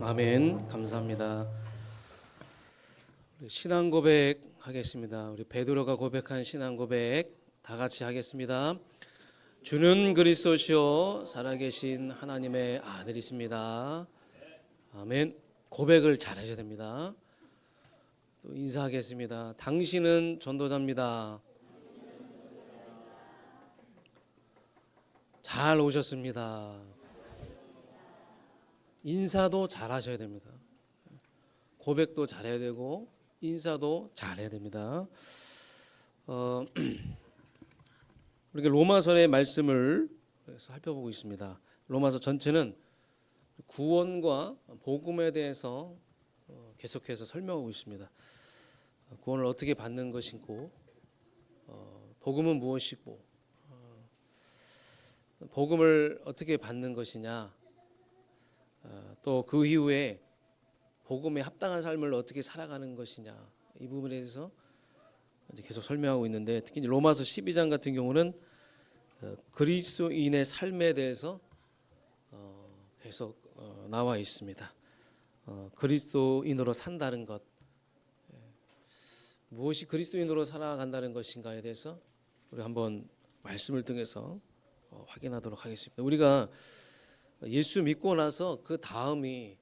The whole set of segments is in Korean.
아멘. 감사합니다. 우리 신앙 고백 하겠습니다. 우리 베드로가 고백한 신앙 고백 다 같이 하겠습니다. 주는 그리스도시요 살아계신 하나님의 아들이십니다. 아멘. 고백을 잘 하셔야 됩니다. 또 인사하겠습니다. 당신은 전도자입니다. 잘 오셨습니다. 인사도 잘 하셔야 됩니다. 고백도 잘해야 되고 인사도 잘해야 됩니다. 우리가 로마서의 말씀을 살펴보고 있습니다. 로마서 전체는 구원과 복음에 대해서 계속해서 설명하고 있습니다. 구원을 어떻게 받는 것이고 복음은 무엇이고 복음을 어떻게 받는 것이냐, 또 그 이후에 복음에 합당한 삶을 어떻게 살아가는 것이냐, 이 부분에 대해서 계속 설명하고 있는데, 특히 로마서 12장 같은 경우는 그리스도인의 삶에 대해서 계속 나와 있습니다. 그리스도인으로 산다는 것, 무엇이 그리스도인으로 살아간다는 것인가에 대해서 우리 한번 말씀을 통해서 확인하도록 하겠습니다. 우리가 예수 믿고 나서 그 다음이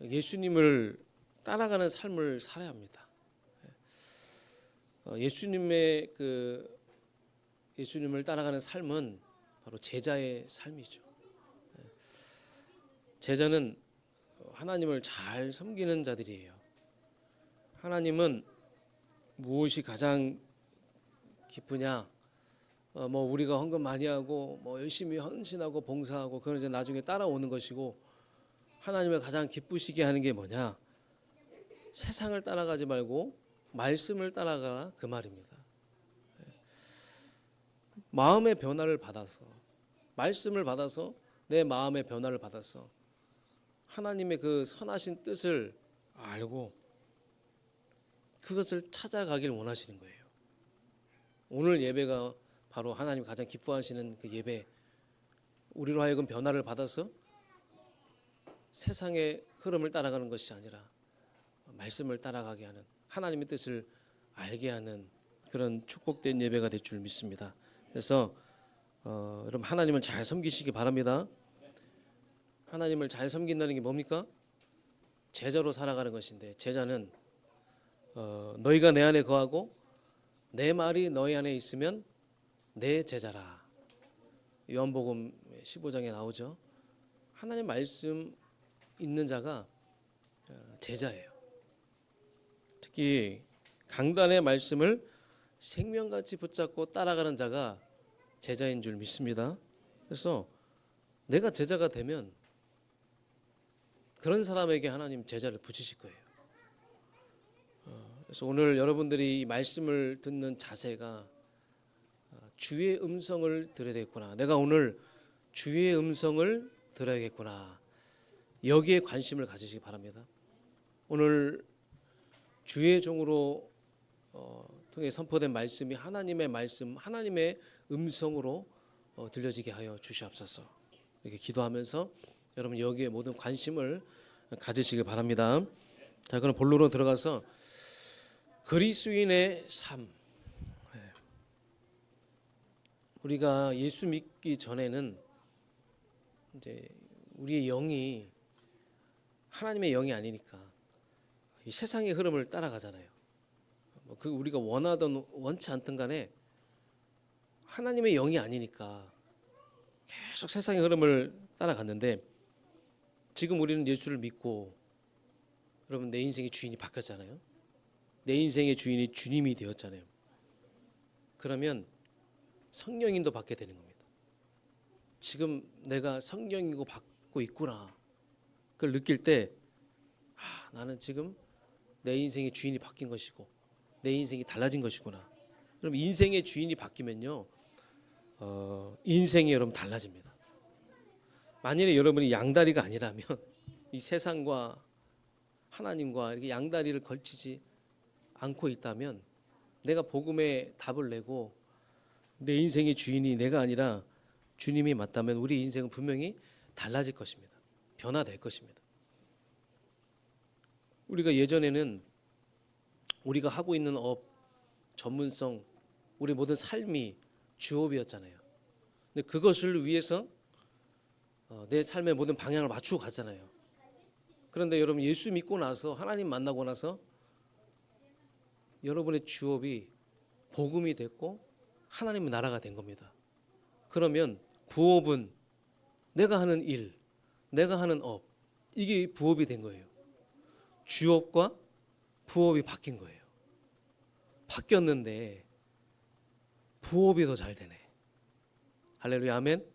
예수님을 따라가는 삶을 살아야 합니다. 예수님을 따라가는 삶은 바로 제자의 삶이죠. 제자는 하나님을 잘 섬기는 자들이에요. 하나님은 무엇이 가장 기쁘냐? 우리가 헌금 많이 하고 열심히 헌신하고 봉사하고 그런 이제 나중에 따라오는 것이고, 하나님을 가장 기쁘시게 하는 게 뭐냐? 세상을 따라가지 말고 말씀을 따라가라, 그 말입니다. 마음의 변화를 받아서, 말씀을 받아서, 내 마음의 변화를 받아서 하나님의 그 선하신 뜻을 알고 그것을 찾아가길 원하시는 거예요. 오늘 예배가 바로 하나님 가장 기뻐하시는 그 예배, 우리로 하여금 변화를 받아서 세상의 흐름을 따라가는 것이 아니라 말씀을 따라가게 하는, 하나님의 뜻을 알게 하는 그런 축복된 예배가 될 줄 믿습니다. 그래서 여러분, 하나님을 잘 섬기시기 바랍니다. 하나님을 잘 섬긴다는 게 뭡니까? 제자로 살아가는 것인데, 제자는 너희가 내 안에 거하고 내 말이 너희 안에 있으면 내 제자라. 요한복음 15장에 나오죠. 하나님 말씀 있는 자가 제자예요. 특히 강단의 말씀을 생명같이 붙잡고 따라가는 자가 제자인 줄 믿습니다. 그래서 내가 제자가 되면 그런 사람에게 하나님 제자를 붙이실 거예요. 그래서 오늘 여러분들이 이 말씀을 듣는 자세가 주의 음성을 들어야 되겠구나, 내가 오늘 주의 음성을 들어야겠구나, 여기에 관심을 가지시기 바랍니다. 오늘 주의 종으로 통해 선포된 말씀이 하나님의 말씀, 하나님의 음성으로 들려지게 하여 주시옵소서. 이렇게 기도하면서 여러분 여기에 모든 관심을 가지시기 바랍니다. 자, 그럼 본론으로 들어가서 그리스도인의 삶. 우리가 예수 믿기 전에는 이제 우리의 영이 하나님의 영이 아니니까 이 세상의 흐름을 따라가잖아요. 그 우리가 원하든 원치 않든 간에 하나님의 영이 아니니까 계속 세상의 흐름을 따라갔는데, 지금 우리는 예수를 믿고, 여러분, 내 인생의 주인이 바뀌었잖아요. 내 인생의 주인이 주님이 되었잖아요. 그러면 성령인도 받게 되는 겁니다. 지금 내가 성령이고 받고 있구나, 그걸 느낄 때 나는 지금 내 인생의 주인이 바뀐 것이고 내 인생이 달라진 것이구나. 그럼 인생의 주인이 바뀌면요, 인생이 여러분 달라집니다. 만일에 여러분이 양다리가 아니라면, 이 세상과 하나님과 이렇게 양다리를 걸치지 않고 있다면, 내가 복음의 답을 내고 내 인생의 주인이 내가 아니라 주님이 맞다면 우리 인생은 분명히 달라질 것입니다. 변화될 것입니다. 우리가 예전에는 우리가 하고 있는 업, 전문성, 우리 모든 삶이 주업이었잖아요. 근데 그것을 위해서 내 삶의 모든 방향을 맞추고 갔잖아요. 그런데 여러분 예수 믿고 나서 하나님 만나고 나서 여러분의 주업이 복음이 됐고 하나님의 나라가 된 겁니다. 그러면 부업은 내가 하는 일, 내가 하는 업, 이게 부업이 된 거예요. 주업과 부업이 바뀐 거예요. 바뀌었는데 부업이 더 잘 되네. 할렐루야, 아멘.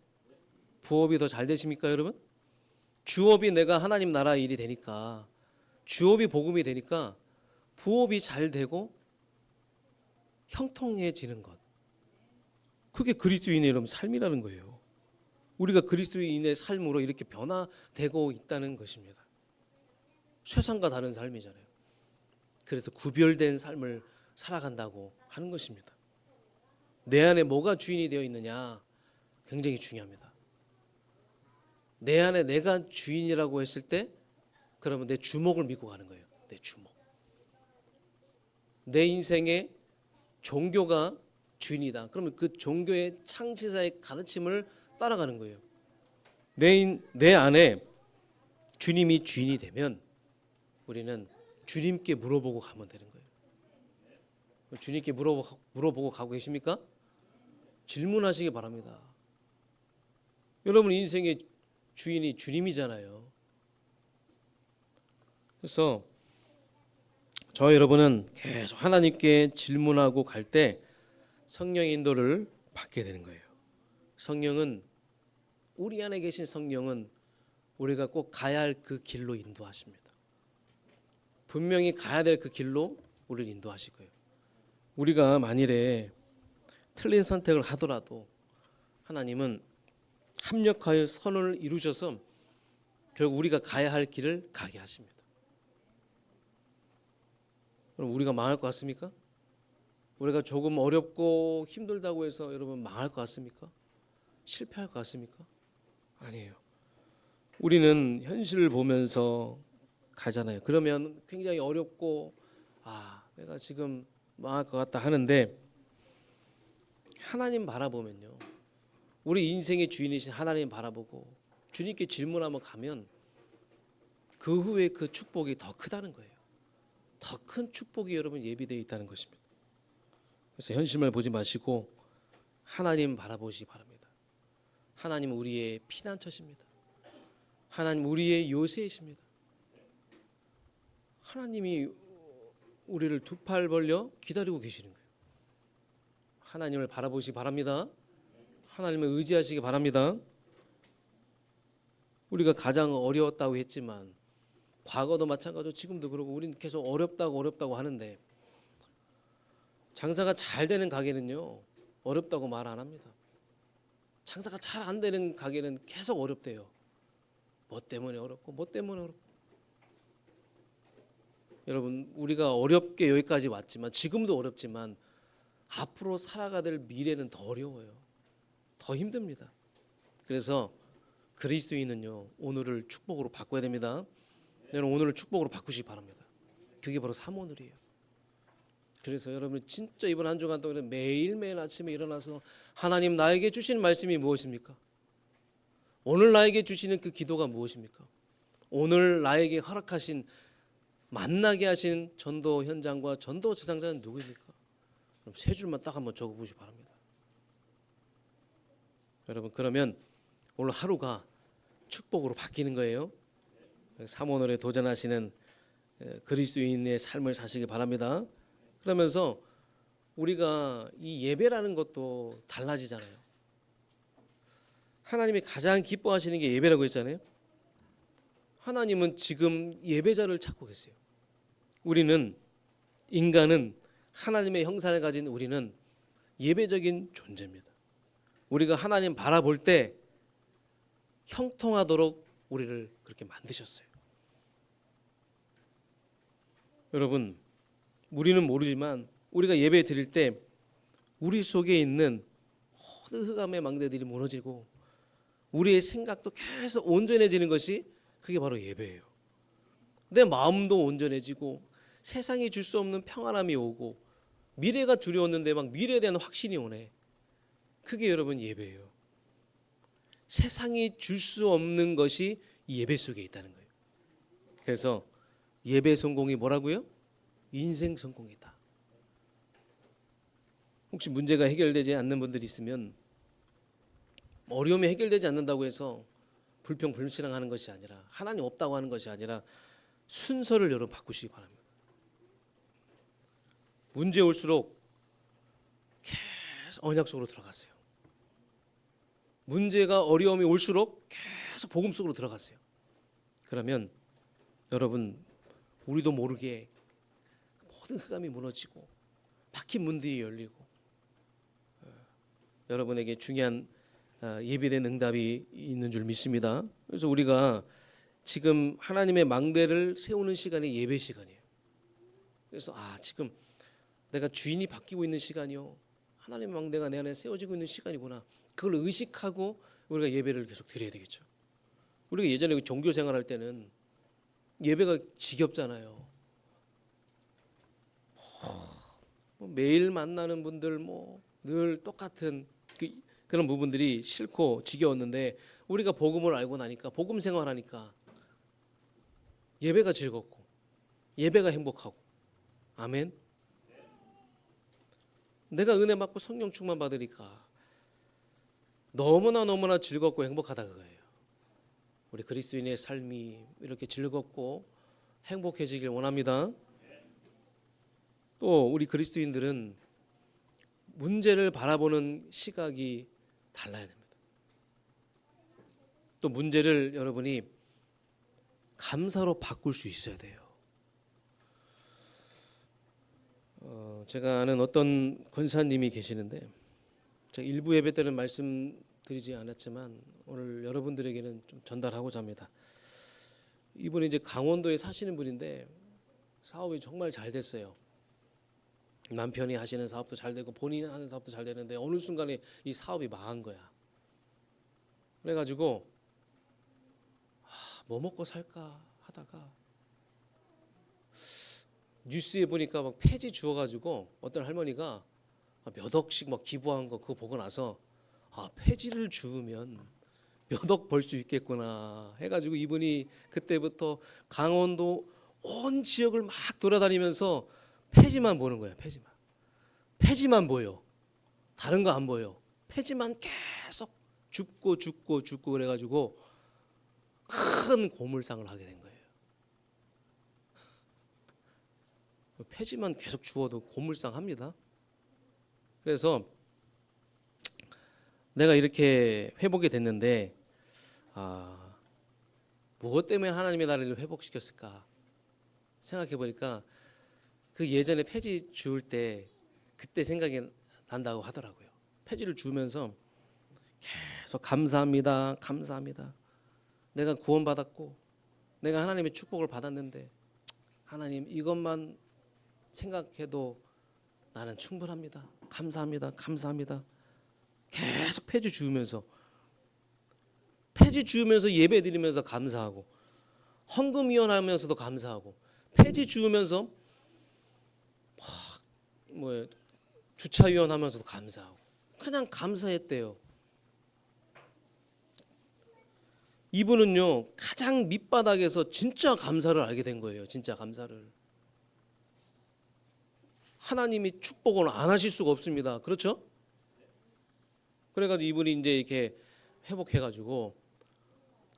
부업이 더 잘 되십니까, 여러분? 주업이 내가 하나님 나라 일이 되니까, 주업이 복음이 되니까 부업이 잘 되고 형통해지는 것. 그게 그리스도인의 여러분 삶이라는 거예요. 우리가 그리스도인의 삶으로 이렇게 변화되고 있다는 것입니다. 세상과 다른 삶이잖아요. 그래서 구별된 삶을 살아간다고 하는 것입니다. 내 안에 뭐가 주인이 되어 있느냐 굉장히 중요합니다. 내 안에 내가 주인이라고 했을 때 그러면 내 주목을 믿고 가는 거예요. 내 주목. 내 인생의 종교가 주인이다. 그러면 그 종교의 창시자의 가르침을 따라가는 거예요. 내 안에 주님이 주인이 되면 우리는 주님께 물어보고 가면 되는 거예요. 주님께 물어보고 가고 계십니까? 질문하시기 바랍니다. 여러분 인생의 주인이 주님이잖아요. 그래서 저와 여러분은 계속 하나님께 질문하고 갈 때 성령의 인도를 받게 되는 거예요. 성령은 우리 안에 계신 성령은 우리가 꼭 가야 할 그 길로 인도하십니다. 분명히 가야 될 그 길로 우리를 인도하실 거예요. 우리가 만일에 틀린 선택을 하더라도 하나님은 합력하여 선을 이루셔서 결국 우리가 가야 할 길을 가게 하십니다. 그럼 우리가 망할 것 같습니까? 우리가 조금 어렵고 힘들다고 해서 여러분 망할 것 같습니까? 실패할 것 같습니까? 아니에요. 우리는 현실을 보면서 가잖아요. 그러면 굉장히 어렵고 내가 지금 망할 것 같다 하는데 하나님 바라보면요. 우리 인생의 주인이신 하나님 바라보고 주님께 질문하며 가면 그 후에 그 축복이 더 크다는 거예요. 더 큰 축복이 여러분 예비되어 있다는 것입니다. 그래서 현실만 보지 마시고 하나님 바라보시기 바랍니다. 하나님은 우리의 피난처십니다. 하나님 우리의 요새이십니다. 하나님이 우리를 두 팔 벌려 기다리고 계시는 거예요. 하나님을 바라보시기 바랍니다. 하나님을 의지하시기 바랍니다. 우리가 가장 어려웠다고 했지만 과거도 마찬가지로 지금도 그러고 우리는 계속 어렵다고 하는데 장사가 잘 되는 가게는요 어렵다고 말 안 합니다. 장사가 잘 안 되는 가게는 계속 어렵대요. 뭐 때문에 어렵고 뭐 때문에 어렵고. 여러분 우리가 어렵게 여기까지 왔지만 지금도 어렵지만 앞으로 살아가야 될 미래는 더 어려워요. 더 힘듭니다. 그래서 그리스도인은요 오늘을 축복으로 바꿔야 됩니다. 여러분 오늘을 축복으로 바꾸시기 바랍니다. 그게 바로 삼오늘이에요. 그래서 여러분 진짜 이번 한 주간 동안 매일매일 아침에 일어나서 하나님 나에게 주시는 말씀이 무엇입니까? 오늘 나에게 주시는 그 기도가 무엇입니까? 오늘 나에게 허락하신 만나게 하신 전도 현장과 전도 대상자는 누구입니까? 그럼 세 줄만 딱 한번 적어보시기 바랍니다. 여러분 그러면 오늘 하루가 축복으로 바뀌는 거예요. 삼오늘에 도전하시는 그리스도인의 삶을 사시기 바랍니다. 그러면서 우리가 이 예배라는 것도 달라지잖아요. 하나님이 가장 기뻐하시는 게 예배라고 했잖아요. 하나님은 지금 예배자를 찾고 계세요. 우리는 인간은 하나님의 형상을 가진 우리는 예배적인 존재입니다. 우리가 하나님 바라볼 때 형통하도록 우리를 그렇게 만드셨어요. 여러분 우리는 모르지만 우리가 예배 드릴 때 우리 속에 있는 모든 흑암의 망대들이 무너지고 우리의 생각도 계속 온전해지는 것이 그게 바로 예배예요. 내 마음도 온전해지고 세상이 줄 수 없는 평안함이 오고 미래가 두려웠는데 막 미래에 대한 확신이 오네. 그게 여러분 예배예요. 세상이 줄 수 없는 것이 이 예배 속에 있다는 거예요. 그래서 예배 성공이 뭐라고요? 인생 성공이다. 혹시 문제가 해결되지 않는 분들이 있으면 어려움이 해결되지 않는다고 해서 불평불신하는 것이 아니라 하나님 없다고 하는 것이 아니라 순서를 여러분 바꾸시기 바랍니다. 문제 올수록 계속 언약 속으로 들어가세요. 문제가 어려움이 올수록 계속 복음 속으로 들어가세요. 그러면 여러분 우리도 모르게 모든 흑암이 무너지고 막힌 문들이 열리고 여러분에게 중요한 예비된 응답이 있는 줄 믿습니다. 그래서 우리가 지금 하나님의 망대를 세우는 시간이 예배 시간이에요. 그래서 지금 내가 주인이 바뀌고 있는 시간이요, 하나님의 망대가 내 안에 세워지고 있는 시간이구나. 그걸 의식하고 우리가 예배를 계속 드려야 되겠죠. 우리가 예전에 종교 생활할 때는 예배가 지겹잖아요. 매일 만나는 분들 늘 똑같은 그런 부분들이 싫고 지겨웠는데 우리가 복음을 알고 나니까 복음 생활하니까 예배가 즐겁고 예배가 행복하고 아멘. 내가 은혜 받고 성령 충만 받으니까 너무나 즐겁고 행복하다 그거예요. 우리 그리스도인의 삶이 이렇게 즐겁고 행복해지길 원합니다. 또 우리 그리스도인들은 문제를 바라보는 시각이 달라야 됩니다. 또 문제를 여러분이 감사로 바꿀 수 있어야 돼요. 제가 아는 어떤 권사님이 계시는데 제가 일부 예배 때는 말씀드리지 않았지만 오늘 여러분들에게는 좀 전달하고자 합니다. 이분이 이제 강원도에 사시는 분인데 사업이 정말 잘 됐어요. 남편이 하시는 사업도 잘 되고 본인이 하는 사업도 잘 되는데 어느 순간에 이 사업이 망한 거야. 그래가지고 뭐 먹고 살까 하다가 뉴스에 보니까 막 폐지 주워가지고 어떤 할머니가 몇 억씩 막 기부한 거 그거 보고 나서 폐지를 주우면 몇 억 벌 수 있겠구나 해가지고 이분이 그때부터 강원도 온 지역을 막 돌아다니면서 폐지만 보는 거야. 폐지만 보여. 다른 거 안 보여. 폐지만 계속 줍고 그래가지고 큰 고물상을 하게 된 거예요. 폐지만 계속 주워도 고물상 합니다. 그래서 내가 이렇게 회복이 됐는데 무엇 때문에 하나님의 나라를 회복시켰을까 생각해 보니까 그 예전에 폐지 주울 때 그때 생각이 난다고 하더라고요. 폐지를 주면서 계속 감사합니다. 내가 구원받았고 내가 하나님의 축복을 받았는데 하나님 이것만 생각해도 나는 충분합니다. 감사합니다. 계속 폐지 주우면서 예배 드리면서 감사하고 헌금 위원하면서도 감사하고 폐지 주우면서 주차 위원하면서도 감사하고 그냥 감사했대요. 이분은요 가장 밑바닥에서 진짜 감사를 알게 된 거예요. 진짜 감사를. 하나님이 축복을 안 하실 수가 없습니다. 그렇죠? 그래가지고 이분이 이제 이렇게 회복해가지고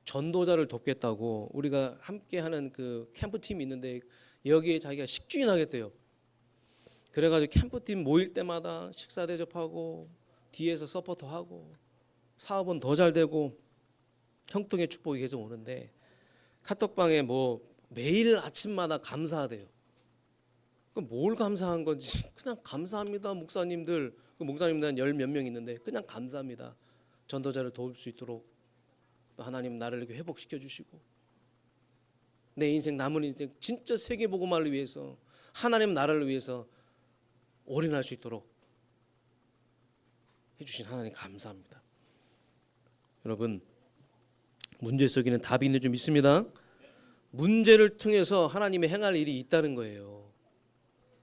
전도자를 돕겠다고 우리가 함께하는 그 캠프팀이 있는데 여기에 자기가 식주인 하겠대요. 그래가지고 캠프팀 모일 때마다 식사 대접하고 뒤에서 서포터하고 사업은 더 잘 되고 형통의 축복이 계속 오는데 카톡방에 매일 아침마다 감사하대요. 그럼 뭘 감사한 건지 그냥 감사합니다. 목사님들 그 목사님들 한 10몇 명 있는데 그냥 감사합니다. 전도자를 도울 수 있도록 또 하나님 나를 이렇게 회복시켜 주시고 내 인생 남은 인생 진짜 세계복음화를 위해서 하나님 나라를 위해서 올인할 수 있도록 해주신 하나님 감사합니다. 여러분 문제 속에는 답이 있는 줄 믿습니다. 문제를 통해서 하나님의 행할 일이 있다는 거예요.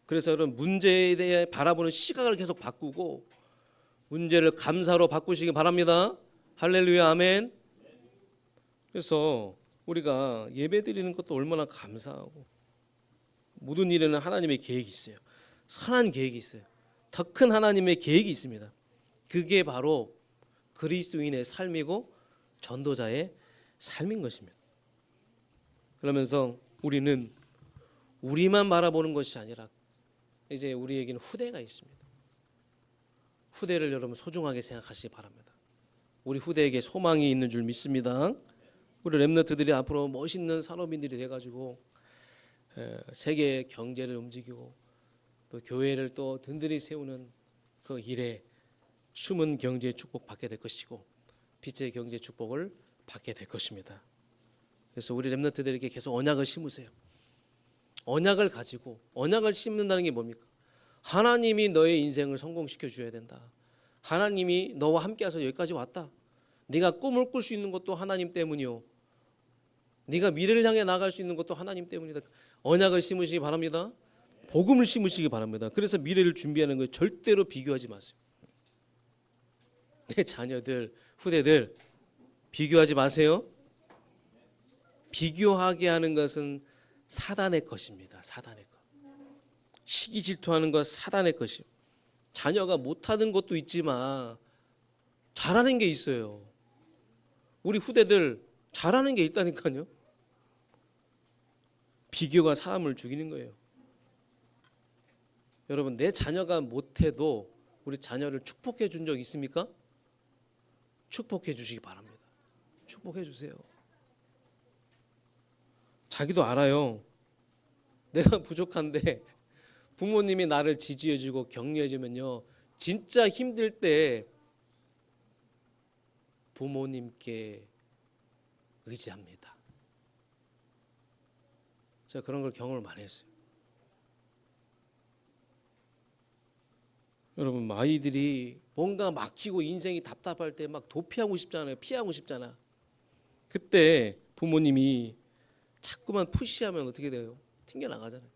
그래서 여러분 문제에 대해 바라보는 시각을 계속 바꾸고 문제를 감사로 바꾸시기 바랍니다. 할렐루야 아멘. 그래서 우리가 예배 드리는 것도 얼마나 감사하고 모든 일에는 하나님의 계획이 있어요. 선한 계획이 있어요. 더 큰 하나님의 계획이 있습니다. 그게 바로 그리스도인의 삶이고 전도자의 삶인 것입니다. 그러면서 우리는 우리만 바라보는 것이 아니라 이제 우리에게는 후대가 있습니다. 후대를 여러분 소중하게 생각하시기 바랍니다. 우리 후대에게 소망이 있는 줄 믿습니다. 우리 렘넌트들이 앞으로 멋있는 산업인들이 돼가지고 세계 경제를 움직이고 또 교회를 또 든든히 세우는 그 일에 숨은 경제의 축복 받게 될 것이고 빛의 경제 축복을 받게 될 것입니다. 그래서 우리 렘넌트들에게 계속 언약을 심으세요. 언약을 가지고 언약을 심는다는 게 뭡니까? 하나님이 너의 인생을 성공시켜 줘야 된다. 하나님이 너와 함께해서 여기까지 왔다. 네가 꿈을 꿀 수 있는 것도 하나님 때문이요. 네가 미래를 향해 나갈 수 있는 것도 하나님 때문이다. 언약을 심으시기 바랍니다. 복음을 심으시기 바랍니다. 그래서 미래를 준비하는 거 절대로 비교하지 마세요. 내 자녀들, 후대들 비교하지 마세요. 비교하게 하는 것은 사단의 것입니다. 사단의 것. 시기 질투하는 것 사단의 것이요. 자녀가 못하는 것도 있지만 잘하는 게 있어요. 우리 후대들 잘하는 게 있다니까요. 비교가 사람을 죽이는 거예요. 여러분 내 자녀가 못해도 우리 자녀를 축복해 준 적 있습니까? 축복해 주시기 바랍니다. 축복해 주세요. 자기도 알아요. 내가 부족한데 부모님이 나를 지지해 주고 격려해 주면요. 진짜 힘들 때 부모님께 의지합니다. 제가 그런 걸 경험을 많이 했어요. 여러분 아이들이 뭔가 막히고 인생이 답답할 때 막 도피하고 싶잖아요. 피하고 싶잖아. 그때 부모님이 자꾸만 푸시하면 어떻게 돼요? 튕겨나가잖아요.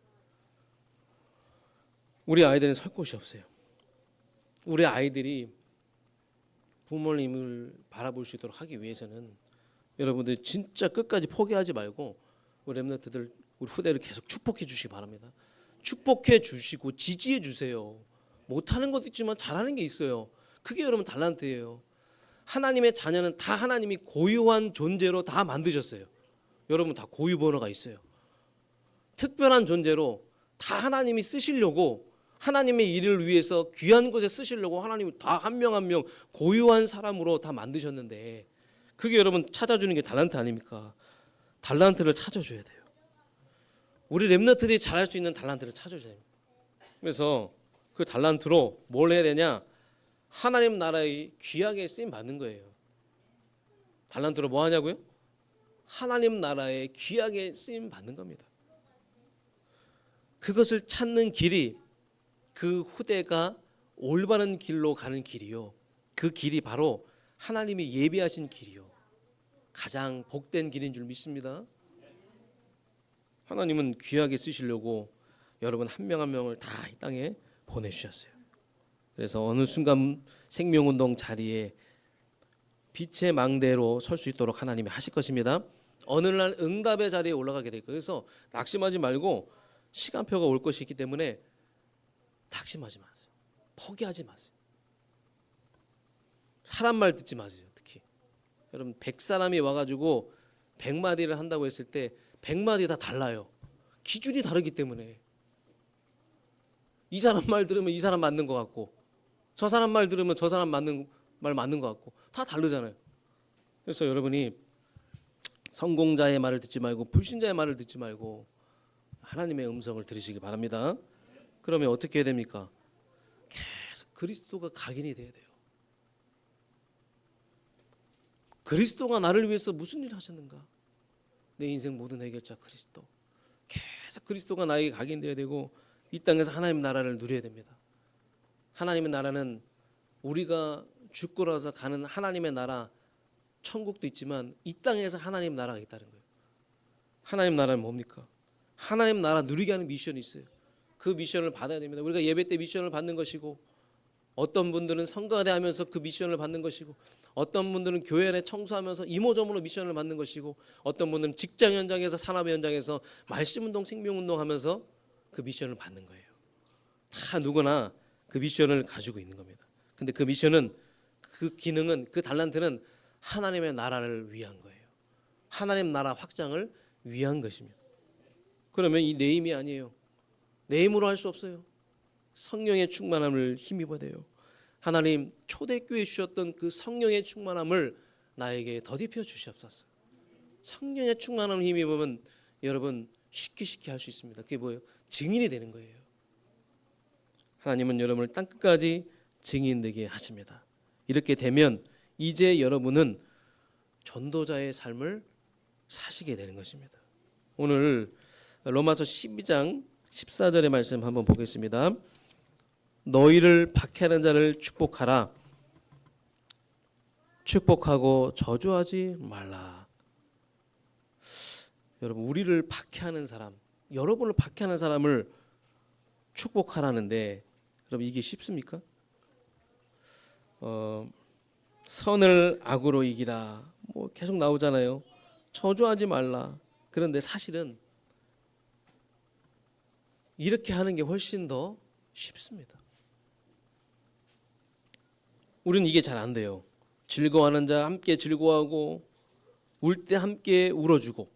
우리 아이들은 설 곳이 없어요. 우리 아이들이 부모님을 바라볼 수 있도록 하기 위해서는 여러분들 진짜 끝까지 포기하지 말고 우리 렘넌트들 우리 후대를 계속 축복해 주시기 바랍니다. 축복해 주시고 지지해 주세요. 못하는 것도 있지만 잘하는 게 있어요. 그게 여러분 달란트예요. 하나님의 자녀는 다 하나님이 고유한 존재로 다 만드셨어요. 여러분 다 고유 번호가 있어요. 특별한 존재로 다 하나님이 쓰시려고 하나님의 일을 위해서 귀한 곳에 쓰시려고 하나님이 다 한 명 한 명 고유한 사람으로 다 만드셨는데 그게 여러분 찾아주는 게 달란트 아닙니까? 달란트를 찾아줘야 돼요. 우리 렘넌트들이 잘할 수 있는 달란트를 찾아줘야 됩니다. 그래서 그 달란트로 뭘 해야 되냐? 하나님 나라의 귀하게 쓰임 받는 거예요. 달란트로 뭐 하냐고요? 하나님 나라에 귀하게 쓰임 받는 겁니다. 그것을 찾는 길이 그 후대가 올바른 길로 가는 길이요. 그 길이 바로 하나님이 예비하신 길이요. 가장 복된 길인 줄 믿습니다. 하나님은 귀하게 쓰시려고 여러분 한 명 한 명을 다 이 땅에 보내주셨어요. 그래서 어느 순간 생명운동 자리에 빛의 망대로 설 수 있도록 하나님이 하실 것입니다. 어느 날 응답의 자리에 올라가게 될 거예요. 그래서 낙심하지 말고 시간표가 올 것이 있기 때문에 낙심하지 마세요. 포기하지 마세요. 사람 말 듣지 마세요. 특히 여러분 100사람이 와가지고 100마디를 한다고 했을 때 100마디 다 달라요. 기준이 다르기 때문에 이 사람 말 들으면 이 사람 맞는 것 같고 저 사람 말 들으면 저 사람 말 맞는 것 같고 다 다르잖아요. 그래서 여러분이 성공자의 말을 듣지 말고 불신자의 말을 듣지 말고 하나님의 음성을 들으시기 바랍니다. 그러면 어떻게 해야 됩니까? 계속 그리스도가 각인이 돼야 돼요. 그리스도가 나를 위해서 무슨 일을 하셨는가? 내 인생 모든 해결자 그리스도. 계속 그리스도가 나에게 각인돼야 되고 이 땅에서 하나님의 나라를 누려야 됩니다. 하나님의 나라는 우리가 죽고 나서 가는 하나님의 나라 천국도 있지만 이 땅에서 하나님의 나라가 있다는 거예요. 하나님 나라는 뭡니까? 하나님 나라 누리게 하는 미션이 있어요. 그 미션을 받아야 됩니다. 우리가 예배 때 미션을 받는 것이고, 어떤 분들은 성가대 하면서 그 미션을 받는 것이고, 어떤 분들은 교회 안에 청소하면서 이모저모로 미션을 받는 것이고, 어떤 분들은 직장 현장에서 산업 현장에서 말씀운동 생명운동 하면서 그 미션을 받는 거예요. 다 누구나 그 미션을 가지고 있는 겁니다. 근데 그 미션은, 그 기능은, 그 달란트는 하나님의 나라를 위한 거예요. 하나님 나라 확장을 위한 것입니다. 그러면 이 내 힘이 아니에요. 내 힘으로 할 수 없어요. 성령의 충만함을 힘입어야 돼요. 하나님 초대교회에 주셨던 그 성령의 충만함을 나에게 더딥혀 주시옵소서. 성령의 충만함을 힘입으면 여러분 쉽게 할 수 있습니다. 그게 뭐예요? 증인이 되는 거예요. 하나님은 여러분을 땅끝까지 증인되게 하십니다. 이렇게 되면 이제 여러분은 전도자의 삶을 사시게 되는 것입니다. 오늘 로마서 12장 14절의 말씀 한번 보겠습니다. 너희를 박해하는 자를 축복하라. 축복하고 저주하지 말라. 여러분, 우리를 박해하는 사람, 여러분을 박해하는 사람을 축복하라는데, 여러분 이게 쉽습니까? 선을 악으로 이기라. 뭐 계속 나오잖아요. 저주하지 말라. 그런데 사실은 이렇게 하는 게 훨씬 더 쉽습니다. 우리는 이게 잘 안 돼요. 즐거워하는 자 함께 즐거워하고, 울 때 함께 울어주고.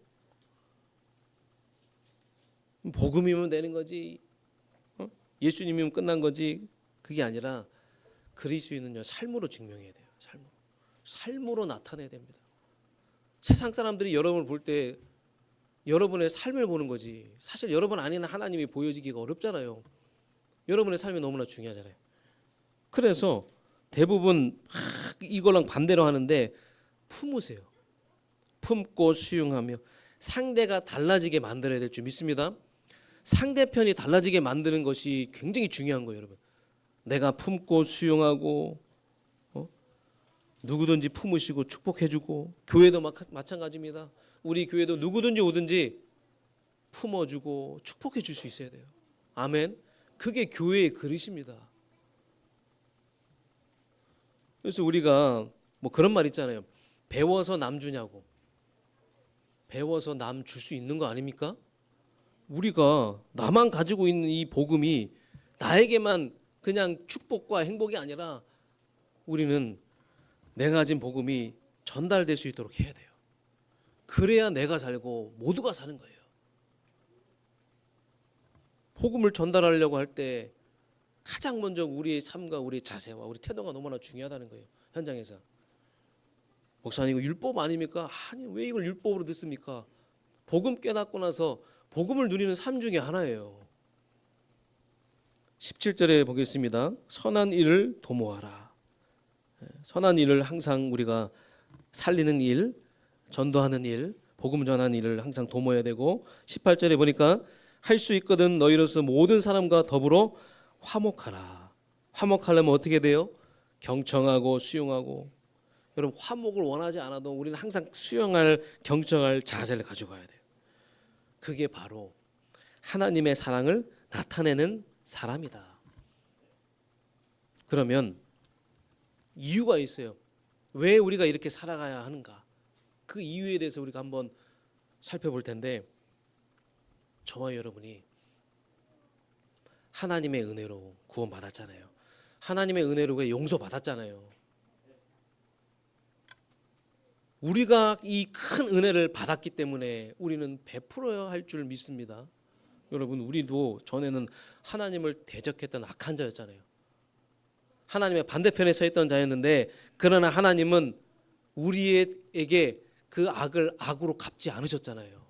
복음이면 되는 거지, 예수님이면 끝난 거지. 그게 아니라 그리스도인은요, 삶으로 증명해야 돼요. 삶으로 나타내야 됩니다. 세상 사람들이 여러분을 볼 때 여러분의 삶을 보는 거지, 사실 여러분 안에는 하나님이 보여지기가 어렵잖아요. 여러분의 삶이 너무나 중요하잖아요. 그래서 대부분 이거랑 반대로 하는데, 품으세요. 품고 수용하며 상대가 달라지게 만들어야 될 줄 믿습니다. 상대편이 달라지게 만드는 것이 굉장히 중요한 거예요, 여러분. 내가 품고 수용하고, 누구든지 품으시고 축복해주고, 교회도 마찬가지입니다. 우리 교회도 누구든지 오든지 품어주고 축복해 줄 수 있어야 돼요. 아멘. 그게 교회의 그릇입니다. 그래서 우리가 뭐 그런 말 있잖아요. 배워서 남 주냐고. 배워서 남 줄 수 있는 거 아닙니까? 우리가 나만 가지고 있는 이 복음이 나에게만 그냥 축복과 행복이 아니라, 우리는 내가 가진 복음이 전달될 수 있도록 해야 돼요. 그래야 내가 살고 모두가 사는 거예요. 복음을 전달하려고 할 때 가장 먼저 우리의 삶과 우리의 자세와 우리 태도가 너무나 중요하다는 거예요. 현장에서. 목사님 이거 율법 아닙니까? 아니, 왜 이걸 율법으로 듣습니까? 복음 깨닫고 나서 복음을 누리는 삶 중에 하나예요. 17절에 보겠습니다. 선한 일을 도모하라. 선한 일을 항상 우리가 살리는 일, 전도하는 일, 복음 전하는 일을 항상 도모해야 되고, 18절에 보니까 할 수 있거든 너희로서 모든 사람과 더불어 화목하라. 화목하려면 어떻게 돼요? 경청하고 수용하고. 여러분, 화목을 원하지 않아도 우리는 항상 수용할, 경청할 자세를 가지고 가야 돼요. 그게 바로 하나님의 사랑을 나타내는 사람이다. 그러면 이유가 있어요. 왜 우리가 이렇게 살아가야 하는가? 그 이유에 대해서 우리가 한번 살펴볼 텐데, 저와 여러분이 하나님의 은혜로 구원받았잖아요. 하나님의 은혜로 용서받았잖아요. 우리가 이 큰 은혜를 받았기 때문에 우리는 베풀어야 할 줄 믿습니다. 여러분, 우리도 전에는 하나님을 대적했던 악한 자였잖아요. 하나님의 반대편에 서 있던 자였는데, 그러나 하나님은 우리에게 그 악을 악으로 갚지 않으셨잖아요.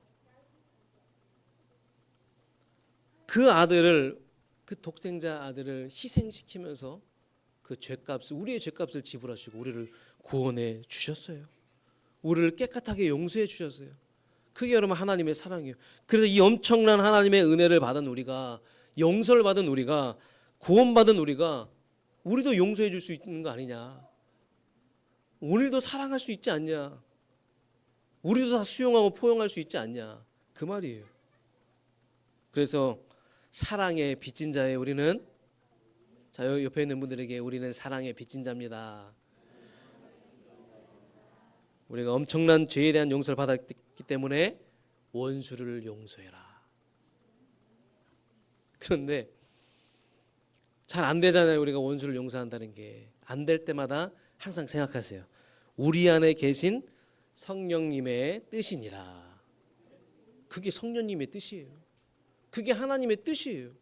그 아들을, 그 독생자 아들을 희생시키면서 그 죄값을, 우리의 죄값을 지불하시고 우리를 구원해 주셨어요. 우리를 깨끗하게 용서해 주셨어요. 그게 여러분 하나님의 사랑이에요. 그래서 이 엄청난 하나님의 은혜를 받은 우리가, 용서를 받은 우리가, 구원받은 우리가, 우리도 용서해 줄 수 있는 거 아니냐? 우리도 사랑할 수 있지 않냐? 우리도 다 수용하고 포용할 수 있지 않냐? 그 말이에요. 그래서 사랑의 빚진 자의 우리는, 자, 옆에 있는 분들에게 우리는 사랑의 빚진 자입니다. 우리가 엄청난 죄에 대한 용서를 받았기 때문에 원수를 용서해라. 그런데 잘 안 되잖아요. 우리가 원수를 용서한다는 게. 안 될 때마다 항상 생각하세요. 우리 안에 계신 성령님의 뜻이니라. 그게 성령님의 뜻이에요. 그게 하나님의 뜻이에요.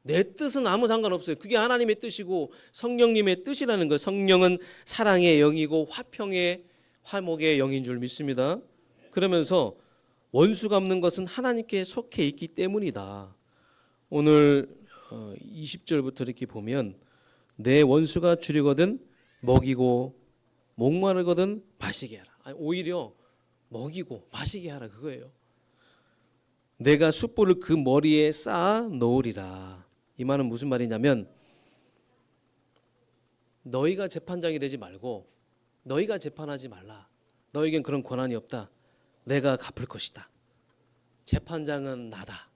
내 뜻은 아무 상관없어요. 그게 하나님의 뜻이고 성령님의 뜻이라는 거예요. 성령은 사랑의 영이고 화평의 화목의 영인 줄 믿습니다. 그러면서 원수 갚는 것은 하나님께 속해 있기 때문이다. 오늘 20절부터 이렇게 보면 내 원수가 주려거든 먹이고 목마르거든 마시게 하라. 아니, 오히려 먹이고 마시게 하라 그거예요. 내가 숯불을 그 머리에 쌓아 놓으리라. 이 말은 무슨 말이냐면 너희가 재판장이 되지 말고 너희가 재판하지 말라. 너에겐 그런 권한이 없다. 내가 갚을 것이다. 재판장은 나다.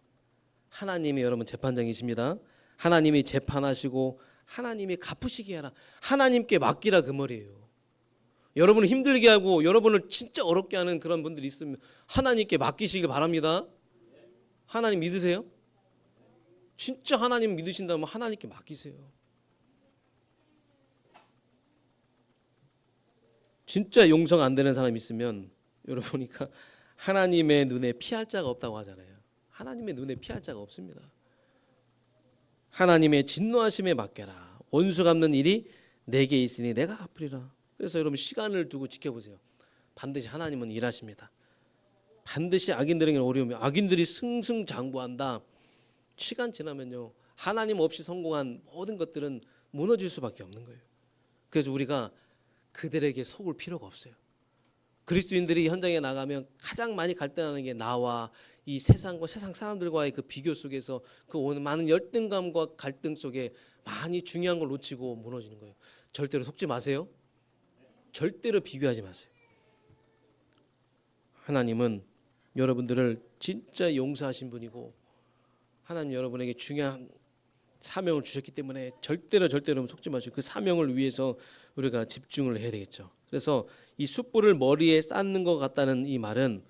하나님이 여러분 재판장이십니다. 하나님이 재판하시고 하나님이 갚으시게 하라. 하나님께 맡기라 그 말이에요. 여러분을 힘들게 하고 여러분을 진짜 어렵게 하는 그런 분들이 있으면 하나님께 맡기시길 바랍니다. 하나님 믿으세요? 진짜 하나님 믿으신다면 하나님께 맡기세요. 진짜 용서가 안 되는 사람이 있으면 여러분이니까 하나님의 눈에 피할 자가 없다고 하잖아요. 하나님의 눈에 피할 자가 없습니다. 하나님의 진노하심에 맡겨라. 원수 갚는 일이 내게 있으니 내가 갚으리라. 그래서 여러분 시간을 두고 지켜보세요. 반드시 하나님은 일하십니다. 반드시 악인들에게 어려움이, 악인들이 승승장구한다. 시간 지나면요 하나님 없이 성공한 모든 것들은 무너질 수밖에 없는 거예요. 그래서 우리가 그들에게 속을 필요가 없어요. 그리스도인들이 현장에 나가면 가장 많이 갈등하는 게 나와 이 세상과 세상 사람들과의 그 비교 속에서 그 오는 많은 열등감과 갈등 속에 많이 중요한 걸 놓치고 무너지는 거예요. 절대로 속지 마세요. 절대로 비교하지 마세요. 하나님은 여러분들을 진짜 용서하신 분이고 하나님 여러분에게 중요한 사명을 주셨기 때문에 절대로 속지 마시고 그 사명을 위해서 우리가 집중을 해야 되겠죠. 그래서 이 숯불을 머리에 쌓는 것 같다는 이 말은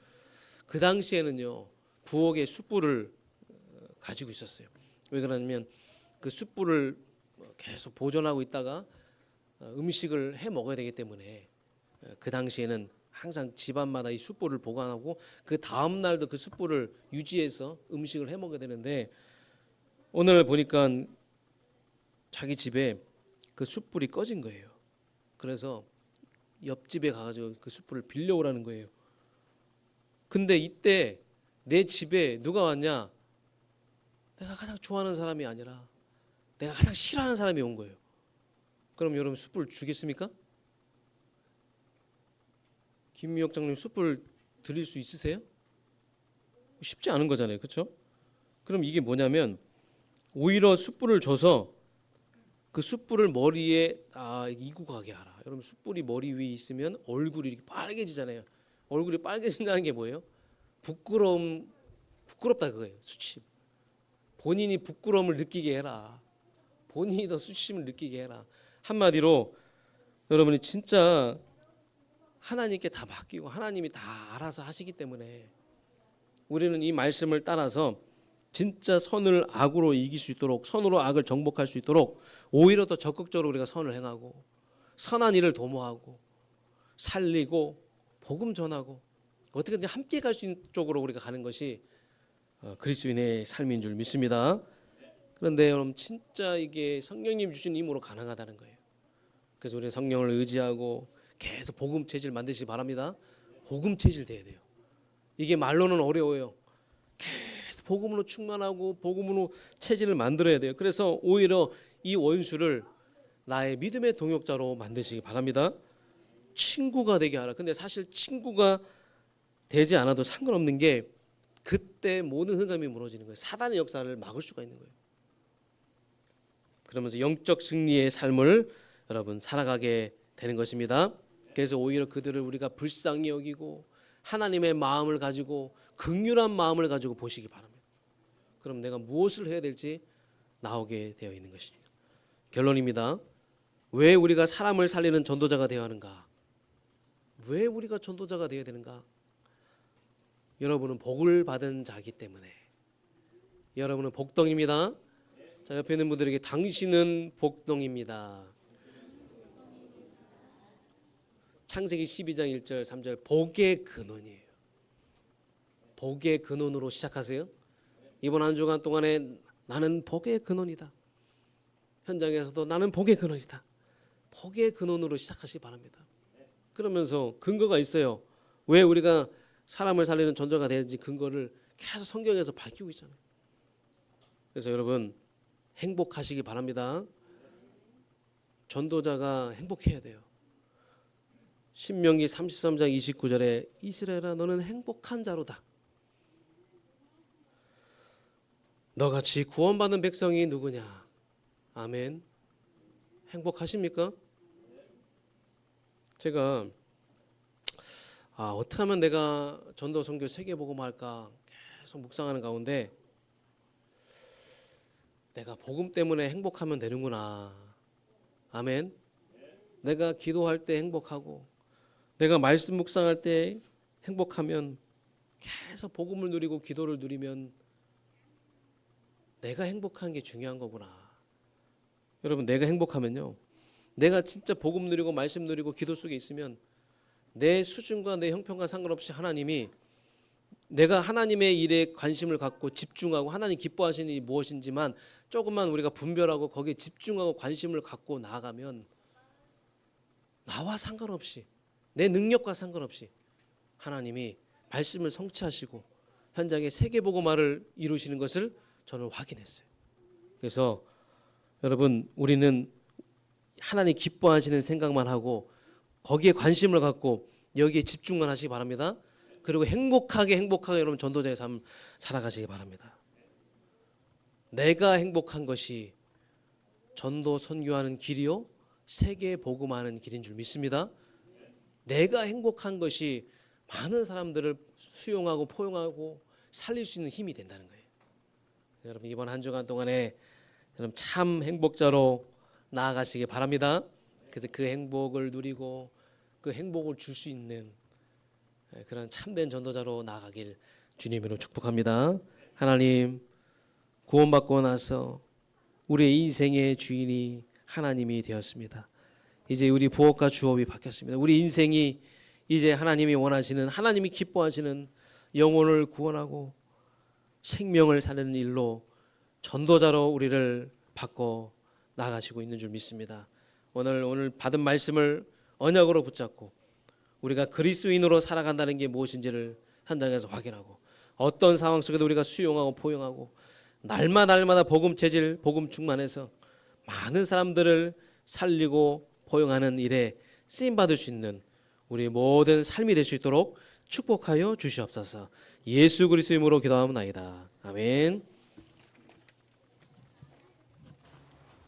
그 당시에는요 부엌에 숯불을 가지고 있었어요. 왜 그러냐면 그 숯불을 계속 보존하고 있다가 음식을 해 먹어야 되기 때문에 그 당시에는 항상 집안마다 이 숯불을 보관하고 그 다음 날도 그 숯불을 유지해서 음식을 해 먹어야 되는데 오늘 보니까 자기 집에 그 숯불이 꺼진 거예요. 그래서 옆집에 가가지고 그 숯불을 빌려오라는 거예요. 근데 이때 내 집에 누가 왔냐? 내가 가장 좋아하는 사람이 아니라 내가 가장 싫어하는 사람이 온 거예요. 그럼 여러분 숯불 주겠습니까? 김미혁 장님 숯불 드릴 수 있으세요? 쉽지 않은 거잖아요. 그렇죠? 그럼 이게 뭐냐면 오히려 숯불을 줘서 그 숯불을 머리에 이고 가게 하라. 여러분 숯불이 머리 위에 있으면 얼굴이 이렇게 빨개지잖아요. 얼굴이 빨개진다는 게 뭐예요? 부끄럽다 그거예요. 수치. 본인이 부끄러움을 느끼게 해라. 본인이 더 수치심을 느끼게 해라. 한마디로 여러분이 진짜 하나님께 다 맡기고 하나님이 다 알아서 하시기 때문에 우리는 이 말씀을 따라서 진짜 선을 악으로 이길 수 있도록 선으로 악을 정복할 수 있도록 오히려 더 적극적으로 우리가 선을 행하고 선한 일을 도모하고 살리고 복음 전하고 어떻게든 함께 갈 수 있는 쪽으로 우리가 가는 것이 그리스도인의 삶인 줄 믿습니다. 그런데 여러분 진짜 이게 성령님 주신 힘으로 가능하다는 거예요. 그래서 우리 성령을 의지하고 계속 복음 체질 만드시기 바랍니다. 복음 체질 돼야 돼요. 이게 말로는 어려워요. 계속 복음으로 충만하고 복음으로 체질을 만들어야 돼요. 그래서 오히려 이 원수를 나의 믿음의 동역자로 만드시기 바랍니다. 친구가 되게 하라. 근데 사실 친구가 되지 않아도 상관없는 게 그때 모든 흑암이 무너지는 거예요. 사단의 역사를 막을 수가 있는 거예요. 그러면서 영적 승리의 삶을 여러분 살아가게 되는 것입니다. 그래서 오히려 그들을 우리가 불쌍히 여기고 하나님의 마음을 가지고 긍휼한 마음을 가지고 보시기 바랍니다. 그럼 내가 무엇을 해야 될지 나오게 되어 있는 것입니다. 결론입니다. 왜 우리가 사람을 살리는 전도자가 되어야 하는가? 왜 우리가 전도자가 되어야 되는가? 여러분은 복을 받은 자이기 때문에. 여러분은 복덩입니다. 자, 옆에 있는 분들에게 당신은 복덩입니다. 창세기 12장 1절 3절 복의 근원이에요. 복의 근원으로 시작하세요. 이번 한 주간 동안에 나는 복의 근원이다. 현장에서도 나는 복의 근원이다. 복의 근원으로 시작하시기 바랍니다. 그러면서 근거가 있어요. 왜 우리가 사람을 살리는 전도자가 되는지 근거를 계속 성경에서 밝히고 있잖아요. 그래서 여러분 행복하시기 바랍니다. 전도자가 행복해야 돼요. 신명기 33장 29절에 이스라엘아 너는 행복한 자로다. 너같이 구원받은 백성이 누구냐? 아멘. 행복하십니까? 제가 어떻게 하면 내가 전도 선교 세계복음 할까 계속 묵상하는 가운데 내가 복음 때문에 행복하면 되는구나. 아멘. 내가 기도할 때 행복하고 내가 말씀 묵상할 때 행복하면 계속 복음을 누리고 기도를 누리면 내가 행복한 게 중요한 거구나. 여러분 내가 행복하면요. 내가 진짜 복음 누리고 말씀 누리고 기도 속에 있으면 내 수준과 내 형편과 상관없이 하나님이 내가 하나님의 일에 관심을 갖고 집중하고 하나님 기뻐하시는 일이 무엇인지만 조금만 우리가 분별하고 거기에 집중하고 관심을 갖고 나아가면 나와 상관없이 내 능력과 상관없이 하나님이 말씀을 성취하시고 현장에 세계복음화를 이루시는 것을 저는 확인했어요. 그래서 여러분 우리는 하나님 기뻐하시는 생각만 하고 거기에 관심을 갖고 여기에 집중만 하시기 바랍니다. 그리고 행복하게 여러분 전도자의 삶 살아가시기 바랍니다. 내가 행복한 것이 전도 선교하는 길이요 세계 복음하는 길인 줄 믿습니다. 내가 행복한 것이 많은 사람들을 수용하고 포용하고 살릴 수 있는 힘이 된다는 거예요. 여러분 이번 한 주간 동안에 여러분 참 행복자로 나아가시기 바랍니다. 그래서 그 행복을 누리고 그 행복을 줄 수 있는 그런 참된 전도자로 나아가길 주님으로 축복합니다. 하나님 구원받고 나서 우리의 인생의 주인이 하나님이 되었습니다. 이제 우리 부업과 주업이 바뀌었습니다. 우리 인생이 이제 하나님이 원하시는 하나님이 기뻐하시는 영혼을 구원하고 생명을 살리는 일로 전도자로 우리를 바꿔 나가시고 있는 줄 믿습니다. 오늘 받은 말씀을 언약으로 붙잡고 우리가 그리스도인으로 살아간다는 게 무엇인지를 현장에서 확인하고 어떤 상황 속에도 우리가 수용하고 포용하고 날마다 복음 체질, 복음 충만해서 많은 사람들을 살리고 포용하는 일에 쓰임 받을 수 있는 우리 모든 삶이 될 수 있도록 축복하여 주시옵소서. 예수 그리스도 이름으로 기도하옵나이다. 아멘.